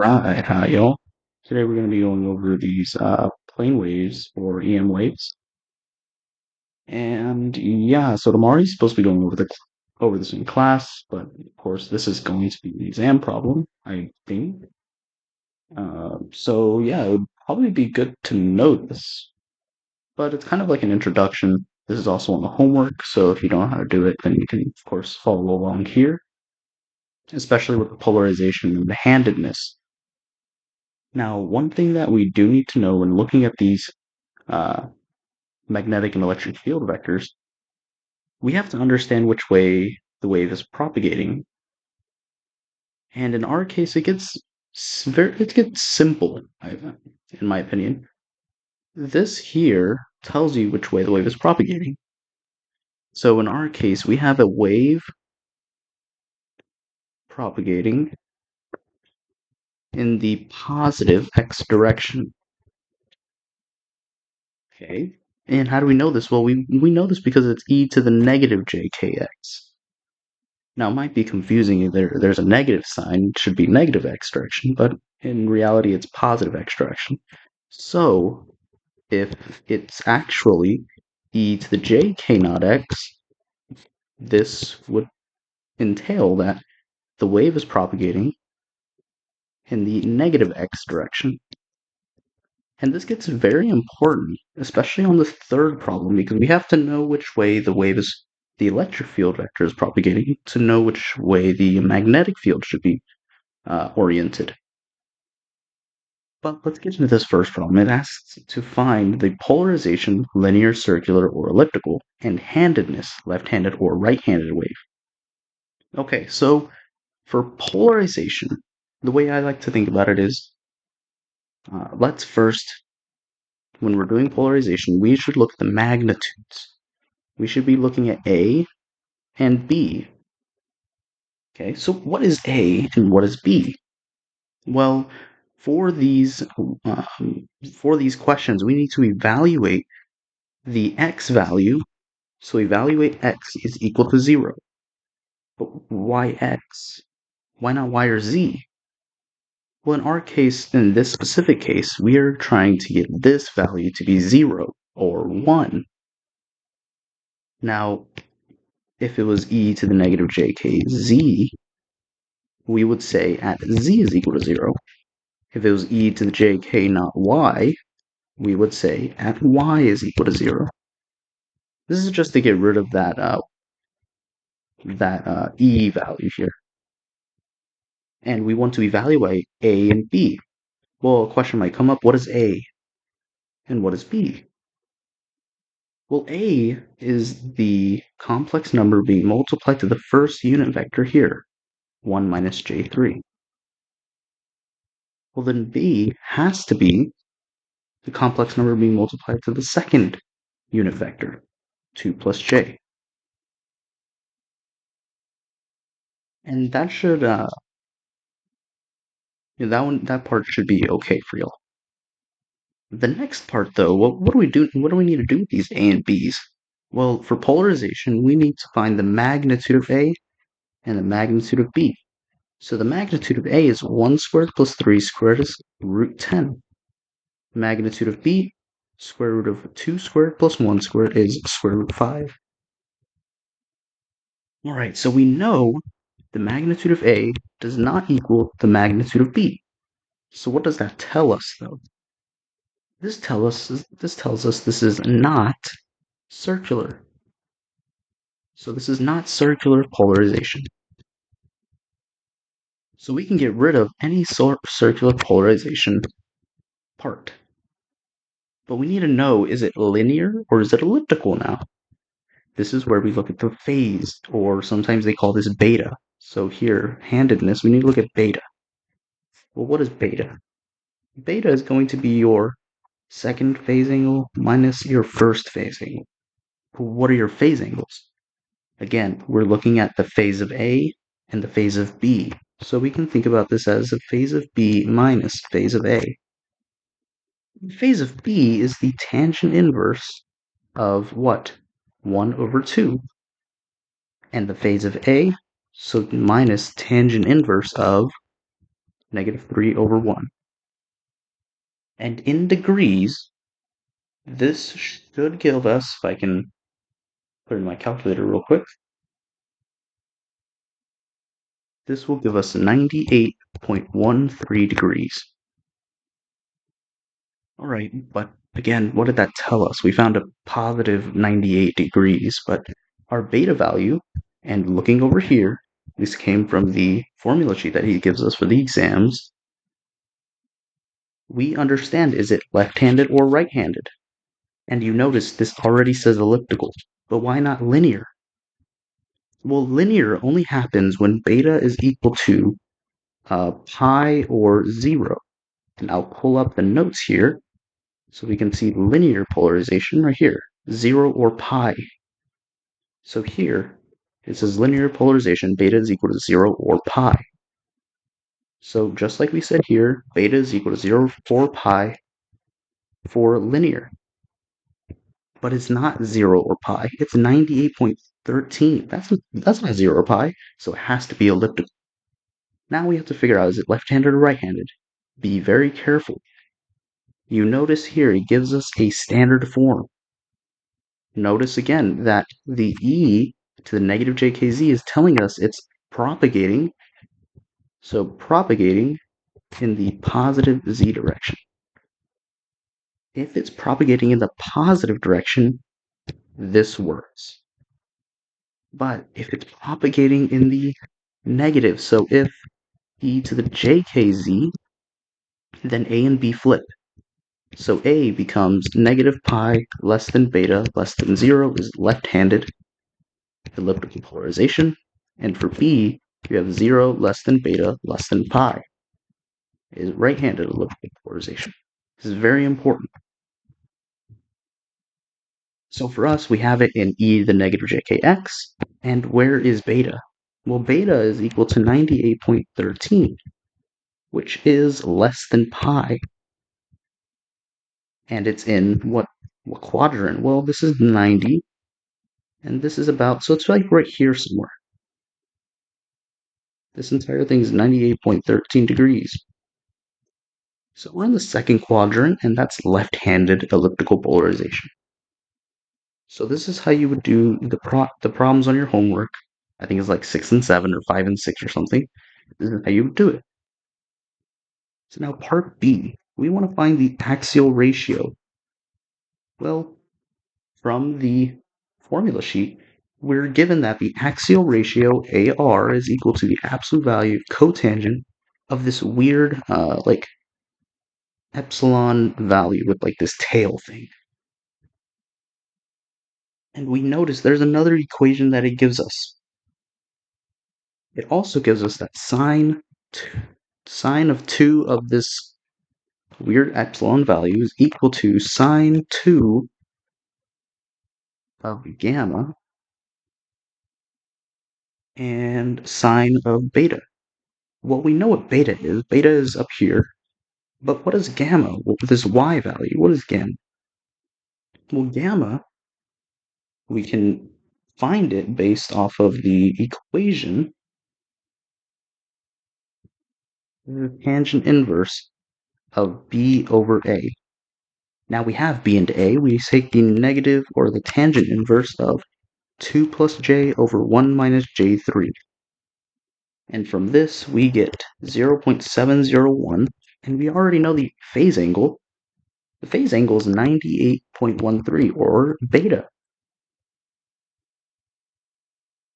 Right, hi y'all. Today we're going to be going over these plane waves or EM waves, and yeah, so tomorrow's supposed to be going over this in class, but of course this is going to be an exam problem, I think. So yeah, it would probably be good to know this, but it's kind of like an introduction. This is also on the homework, so if you don't know how to do it, then you can of course follow along here, especially with the polarization and the handedness. Now, one thing that we do need to know when looking at these uh, magnetic and electric field vectors, we have to understand which way the wave is propagating. And in our case, it gets simple, in my opinion. This here tells you which way the wave is propagating. So in our case, we have a wave propagating in the positive x direction. Okay. And how do we know this? Well, we know this because it's e to the negative jkx. Now, it might be confusing. There's a negative sign, it should be negative x direction, but in reality, it's positive x direction. So, if it's actually e to the j k naught x, this would entail that the wave is propagating in the negative x direction. And this gets very important, especially on the third problem, because we have to know which way the electric field vector is propagating to know which way the magnetic field should be oriented. But let's get into this first problem. It asks to find the polarization, linear, circular, or elliptical, and handedness, left-handed or right-handed wave. Okay, so for polarization, the way I like to think about it is, let's first, when we're doing polarization, we should look at the magnitudes. We should be looking at A and B. Okay, so what is A and what is B? Well, for these questions, we need to evaluate the x value. So evaluate x is equal to 0. But why x? Why not y or z? Well, in our case, in this specific case, we are trying to get this value to be 0 or 1. Now, if it was e to the negative jkz, we would say at z is equal to 0. If it was e to the jk not y, we would say at y is equal to 0. This is just to get rid of that e value here. And we want to evaluate a and b. Well, a question might come up, what is a and what is b? Well, a is the complex number being multiplied to the first unit vector here, 1 minus j3. Well, then b has to be the complex number being multiplied to the second unit vector, 2 plus j. And that should, that part should be okay for y'all. The next part, though, what do we do? What do we need to do with these a and b's? Well, for polarization, we need to find the magnitude of a and the magnitude of b. So the magnitude of a is 1 squared plus 3 squared is root 10. Magnitude of b, square root of 2 squared plus 1 squared is square root 5. All right, so we know the magnitude of a does not equal the magnitude of b. So what does that tell us, though? This tells us this is not circular. So this is not circular polarization. So we can get rid of any sort of circular polarization part. But we need to know, is it linear or is it elliptical now? This is where we look at the phase, or sometimes they call this beta. So here, handedness, we need to look at beta. Well, what is beta? Beta is going to be your second phase angle minus your first phase angle. What are your phase angles? Again, we're looking at the phase of A and the phase of B. So we can think about this as a phase of B minus phase of A. The phase of B is the tangent inverse of what? 1 over 2. And the phase of A, so minus tangent inverse of -3/1. And in degrees, this should give us, if I can put in my calculator real quick, this will give us 98.13 degrees. All right, but again, what did that tell us? We found a positive 98 degrees, but our beta value, and looking over here, this came from the formula sheet that he gives us for the exams. We understand, is it left-handed or right-handed? And you notice this already says elliptical, but why not linear? Well, linear only happens when beta is equal to pi or 0. And I'll pull up the notes here so we can see linear polarization right here, 0 or pi. So here, it says linear polarization, beta is equal to 0 or pi. So just like we said here, beta is equal to 0 or pi for linear. But it's not 0 or pi, it's 98.13. That's not 0 or pi, so it has to be elliptical. Now we have to figure out, is it left-handed or right-handed? Be very careful. You notice here it gives us a standard form. Notice again that the e to the negative jkz is telling us it's propagating. So propagating in the positive z direction. If it's propagating in the positive direction, this works. But if it's propagating in the negative, so if e to the jkz, then a and b flip. So a becomes negative pi less than beta less than 0 is left-handed elliptical polarization. And for b, you have 0 less than beta less than pi is right-handed elliptical polarization. This is very important. So for us, we have it in e to the negative jkx. And where is beta? Well, beta is equal to 98.13, which is less than pi. And it's in what quadrant? Well, this is 90, and this is about, so it's like right here somewhere. This entire thing is 98.13 degrees. So we're in the second quadrant, and that's left-handed elliptical polarization. So this is how you would do the problems on your homework. I think it's like 6 and 7 or 5 and 6 or something. This is how you would do it. So now part B, we want to find the axial ratio. Well, from the formula sheet, we're given that the axial ratio AR is equal to the absolute value cotangent of this weird like epsilon value with like this tail thing. And we notice there's another equation that it gives us. It also gives us that sine of 2 of this weird epsilon value is equal to sine 2 of gamma and sine of beta. Well, we know what beta is. Beta is up here. But what is gamma? Well, this y value, what is gamma? Well, gamma, we can find it based off of the equation, the tangent inverse of b over a. Now we have b into a, we take the negative or the tangent inverse of 2 plus j over 1 minus j3. And from this, we get 0.701, and we already know the phase angle. The phase angle is 98.13, or beta.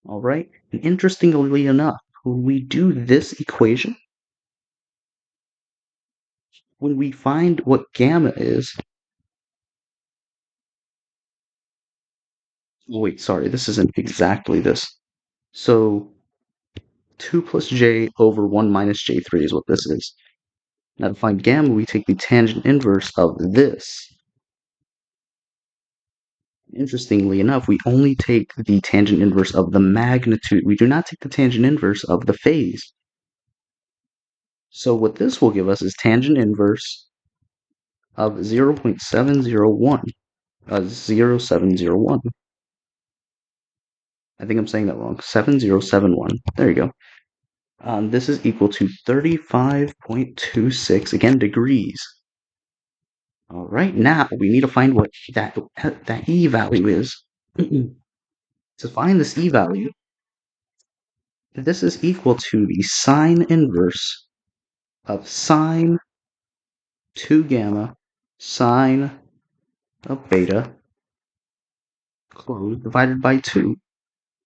All right, and interestingly enough, when we do this equation, when we find what gamma is, oh, wait, sorry, this isn't exactly this. So 2 plus j over 1 minus j3 is what this is. Now to find gamma, we take the tangent inverse of this. Interestingly enough, we only take the tangent inverse of the magnitude. We do not take the tangent inverse of the phase. So what this will give us is tangent inverse of 0.701. 0701. I think I'm saying that wrong. 7071. There you go. This is equal to 35.26, again, degrees. All right, now we need to find what that E value is. To find this E value, this is equal to the sine inverse of sine 2 gamma sine of beta closed divided by 2.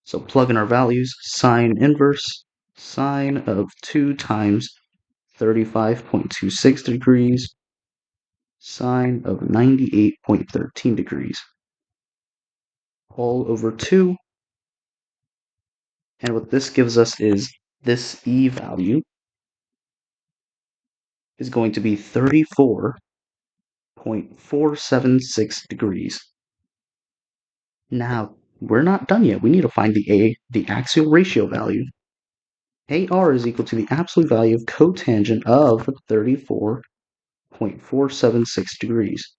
So plug in our values, sine inverse, sine of 2 times 35.26 degrees, sine of 98.13 degrees, all over 2. And what this gives us is this E value is going to be 34.476 degrees. Now, we're not done yet. We need to find the axial ratio value. AR is equal to the absolute value of cotangent of 34.476 degrees.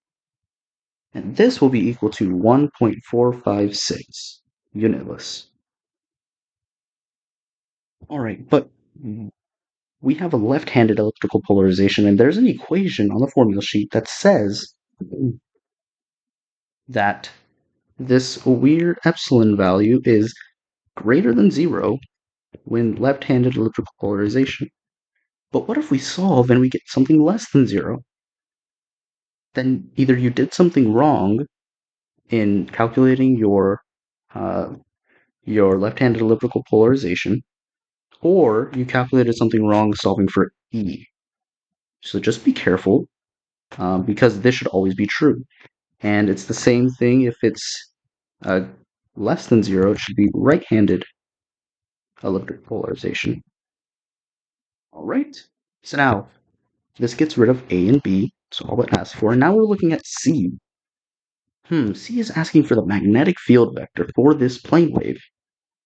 And this will be equal to 1.456 unitless. All right, but we have a left-handed elliptical polarization, and there's an equation on the formula sheet that says that this weird epsilon value is greater than 0 when left-handed elliptical polarization. But what if we solve and we get something less than 0? Then either you did something wrong in calculating your left-handed elliptical polarization, or you calculated something wrong solving for E. So just be careful, because this should always be true. And it's the same thing if it's less than 0, it should be right-handed elliptic polarization. All right, so now this gets rid of A and B, so all it asks for, and now we're looking at C. C is asking for the magnetic field vector for this plane wave.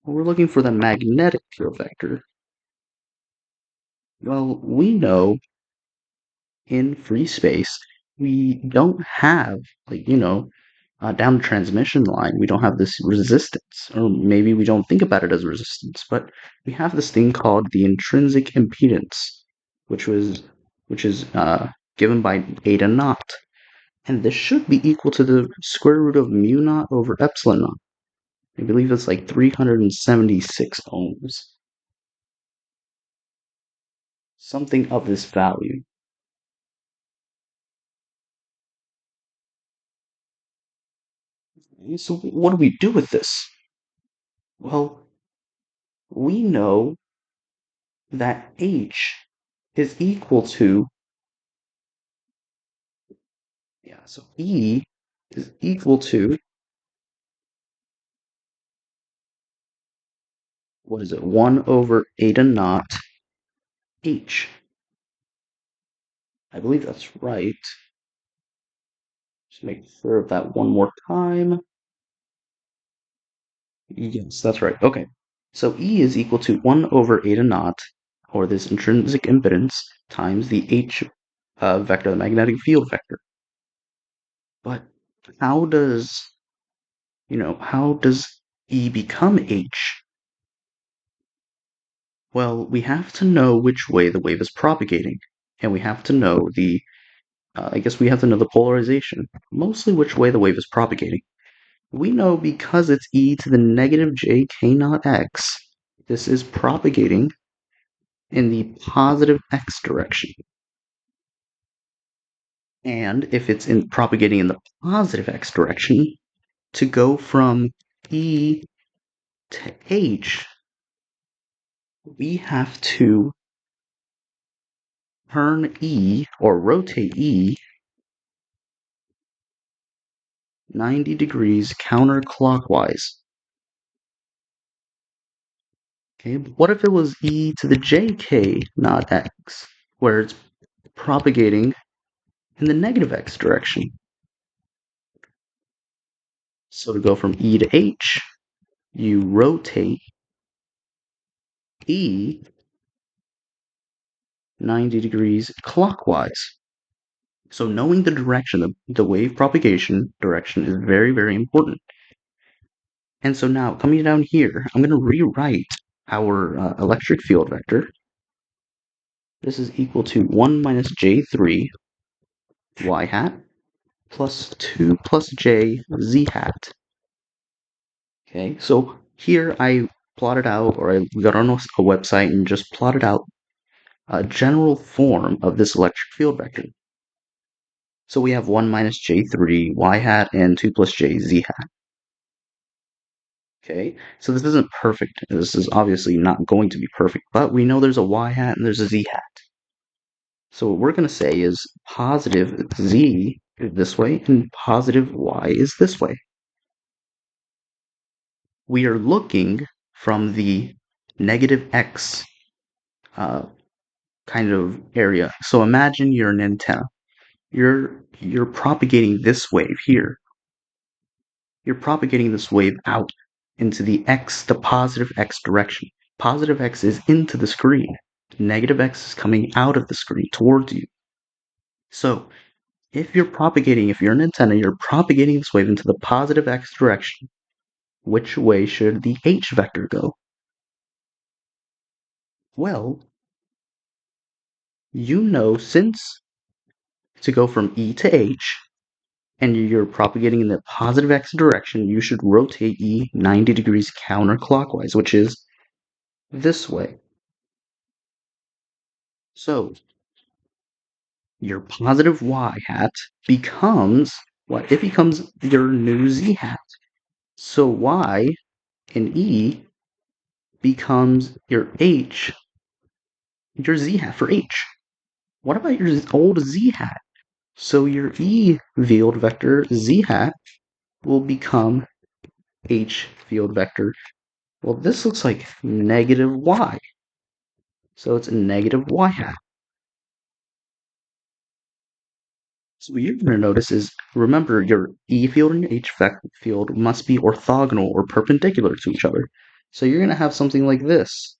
Well, we're looking for the magnetic field vector. Well, we know in free space, we don't have, like, down the transmission line, we don't have this resistance, or maybe we don't think about it as resistance, but we have this thing called the intrinsic impedance, which is given by eta naught, and this should be equal to the square root of mu naught over epsilon naught. I believe it's like 376 ohms, something of this value. So what do we do with this? Well, we know that H is equal to, so E is equal to, what is it, 1 over eta naught H. I believe that's right. Just make sure of that one more time. Yes, that's right. Okay. So E is equal to 1 over eta naught, or this intrinsic impedance, times the H vector, the magnetic field vector. But how does, how does E become H? Well, we have to know which way the wave is propagating, and we have to know I guess we have to know the polarization, mostly which way the wave is propagating. We know because it's e to the negative j k naught x, this is propagating in the positive x direction. And if it's propagating in the positive x direction, to go from E to H, we have to turn E, or rotate E, 90 degrees counterclockwise. Okay, but what if it was e to the jk, not x, where it's propagating in the negative x direction? So to go from e to h, you rotate e 90 degrees clockwise. So knowing the direction, the wave propagation direction is very, very important. And so now, coming down here, I'm going to rewrite our electric field vector. This is equal to 1 minus j3 y hat plus 2 plus j z hat. Okay, so here I plotted out, or I got on a website and just plotted out a general form of this electric field vector. So we have 1 minus j3 y hat and 2 plus j z hat. Okay, so this isn't perfect. This is obviously not going to be perfect, but we know there's a y hat and there's a z hat. So what we're going to say is positive z is this way and positive y is this way. We are looking from the negative x kind of area. So imagine you're an antenna. You're propagating this wave here. You're propagating this wave out into the positive x direction. Positive x is into the screen. Negative x is coming out of the screen towards you. So if you're an antenna, you're propagating this wave into the positive x direction. Which way should the h vector go? Well, since to go from E to H, and you're propagating in the positive x direction, you should rotate E 90 degrees counterclockwise, which is this way. So your positive y hat becomes what? It becomes your new z hat. So y in E becomes your z hat for H. What about your old z hat? So your E field vector z hat will become H field vector. Well, this looks like negative y. So it's a negative y hat. So what you're going to notice is, remember, your E field and your H field must be orthogonal or perpendicular to each other. So you're going to have something like this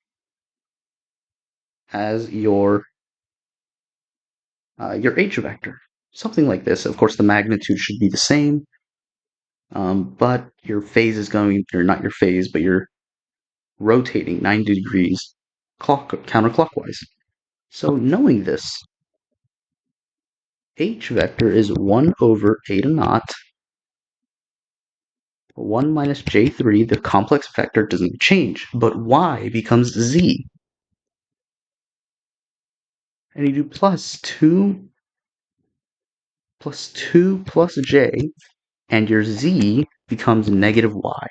as your H vector. Something like this. Of course, the magnitude should be the same, but your phase is going, or not your phase, but you're rotating 90 degrees counterclockwise. So knowing this, H vector is 1 over eta naught 1 minus j3, the complex vector doesn't change, but y becomes z. And you do plus 2 plus j, and your z becomes negative y.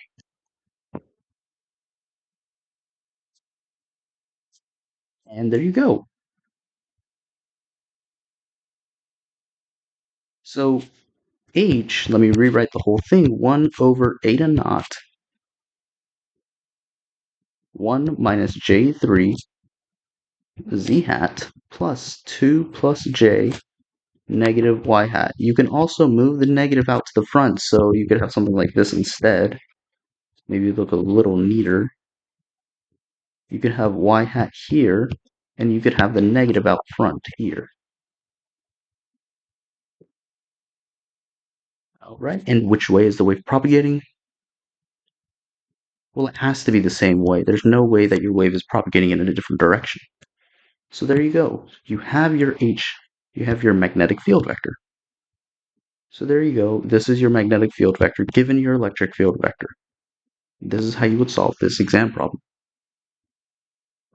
And there you go. So h, let me rewrite the whole thing, 1 over eta naught 1 minus j3 z hat plus 2 plus j negative y hat. You can also move the negative out to the front, so you could have something like this instead. Maybe look a little neater. You could have y hat here, and you could have the negative out front here. All right, and which way is the wave propagating? Well, it has to be the same way. There's no way that your wave is propagating in a different direction. So there you go. You have your magnetic field vector. So there you go. This is your magnetic field vector given your electric field vector. This is how you would solve this exam problem.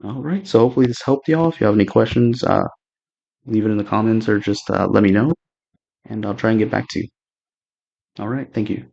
All right, so hopefully this helped y'all. If you have any questions, leave it in the comments or just let me know, and I'll try and get back to you. All right, thank you.